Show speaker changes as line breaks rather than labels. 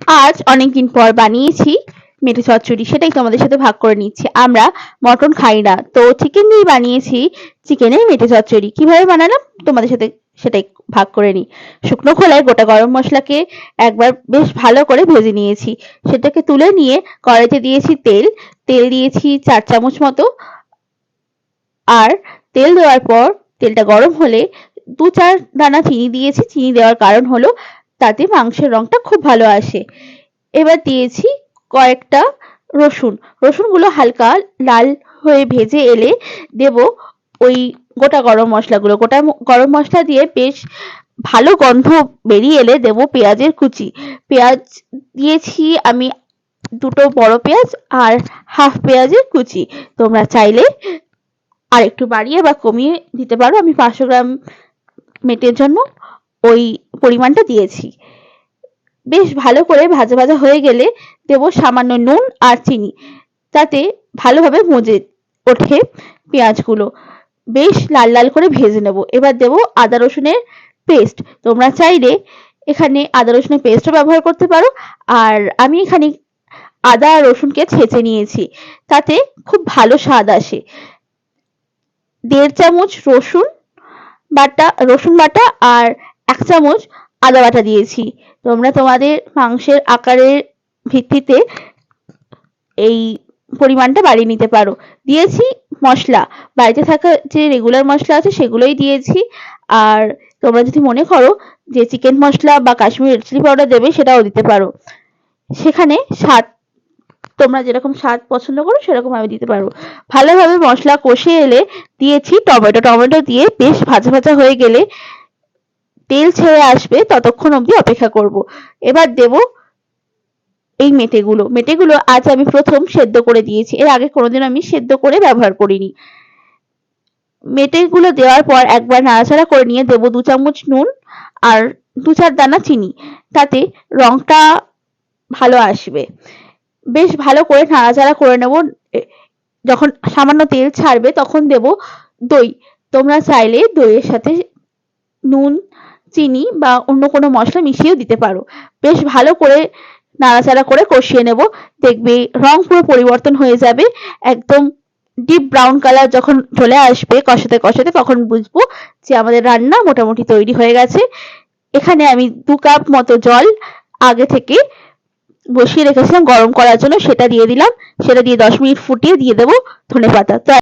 আজ অনেকদিন পর বানিয়েছি মেটে চচ্চড়ি, সেটাই তোমাদের সাথে ভাগ করে নিচ্ছি। আমরা মটন খাই না, তো চিকেন দিয়ে বানিয়েছি চিকেনের মেটে চচ্চড়ি। কিভাবে বানালাম তোমাদের সাথে সেটাই ভাগ করে নিই। শুকনো খোলায় গোটা গরম মশলাকে একবার বেশ ভালো করে ভেজে নিয়েছি, সেটাকে তুলে নিয়ে কড়াইতে দিয়েছি তেল। তেল দিয়েছি 4 চামচ মতো। আর তেল দেওয়ার পর তেলটা গরম হলে 2-4 দানা চিনি দিয়েছি। চিনি দেওয়ার কারণ হলো তাতে মাংসের রংটা খুব ভালো আসে। এবার দিয়েছি কয়েকটা রসুন। রসুনগুলো হালকা লাল হয়ে ভেজে এলে দেব ওই গোটা গরম মশলাগুলো। গোটা গরম মশলা দিয়ে বেশ ভালো গন্ধ বেরিয়ে এলে দেব পেঁয়াজের কুচি। পেঁয়াজ দিয়েছি আমি 2টো বড় পেঁয়াজ আর হাফ পেঁয়াজের কুচি। তোমরা চাইলে আর একটু বাড়িয়ে বা কমিয়ে দিতে পারো। আমি 500 গ্রাম মেটের জন্য ওই পরিমাণটা দিয়েছি। বেশ ভালো করে ভাজা ভাজা হয়ে গেলে দেব সামান্য নুন আর চিনি, তাতে ভালোভাবে মজে ওঠে পেঁয়াজগুলো। বেশ লাল লাল করে ভেজে নেব। এবার দেব আদা রসুনের পেস্ট। তোমরা চাইলে এখানে আদা রসুনের পেস্টও ব্যবহার করতে পারো। আর আমি এখানে আদা আর রসুনকে ছেঁচে নিয়েছি, তাতে খুব ভালো স্বাদ আসে। 1.5 চামচ রসুন বাটা আর 1 চামচ আদা বাটা দিয়েছি। তোমরা তোমাদের মাংসের আকারের ভিত্তিতে এই পরিমাণটা বাড়িয়ে নিতে পারো। দিয়েছি মশলা, বাড়িতে থাকা যে রেগুলার মশলা আছে সেগুলোই দিয়েছি। আর তোমরা যদি মনে করো যে চিকেন মশলা বা কাশ্মীরি রেড চিলি পাউডার দেবে, সেটাও দিতে পারো। সেখানে স্বাদ তোমরা যেরকম স্বাদ পছন্দ করো সেরকম ভাবে দিতে পারো। ভালোভাবে মশলা কষে এলে দিয়েছি টমেটো। টমেটো দিয়ে বেশ ভাজা ভাজা হয়ে গেলে তেল ছেড়ে আসবে, ততক্ষণ অবধি অপেক্ষা করব। এবার দেব এই মেটেগুলো আজ আমি প্রথম সেদ্ধ করে দিয়েছি। এর আগে কোনোদিন আমি সেদ্ধ করে ব্যবহার করিনি। মেটেগুলো দেওয়ার পর একবার নাড়াচাড়া করে নিয়ে দেব 2 চামচ নুন আর 2-4 দানা চিনি, তাতে রংটা ভালো আসবে। বেশ ভালো করে নাড়াচাড়া করে নেব। যখন সামান্য তেল ছাড়বে তখন দেব দই। তোমরা চাইলে দইয়ের সাথে নুন, চিনি বা অন্য কোনো মশলা মিশিয়েও দিতে পারো। বেশ ভালো করে নাড়াচাড়া করে কষিয়ে নেব। দেখবে রং পুরো পরিবর্তন হয়ে যাবে, একদম ডিপ ব্রাউন কালার যখন চলে আসবে কষাতে কষাতে, তখন বুঝবো যে আমাদের রান্না মোটামুটি তৈরি হয়ে গেছে। এখানে আমি 2 কাপ মতো জল আগে থেকে বসিয়ে রেখেছিলাম গরম করার জন্য, সেটা দিয়ে দিলাম। সেটা দিয়ে 10 মিনিট ফুটিয়ে দিয়ে দেবো ধনেপাতা।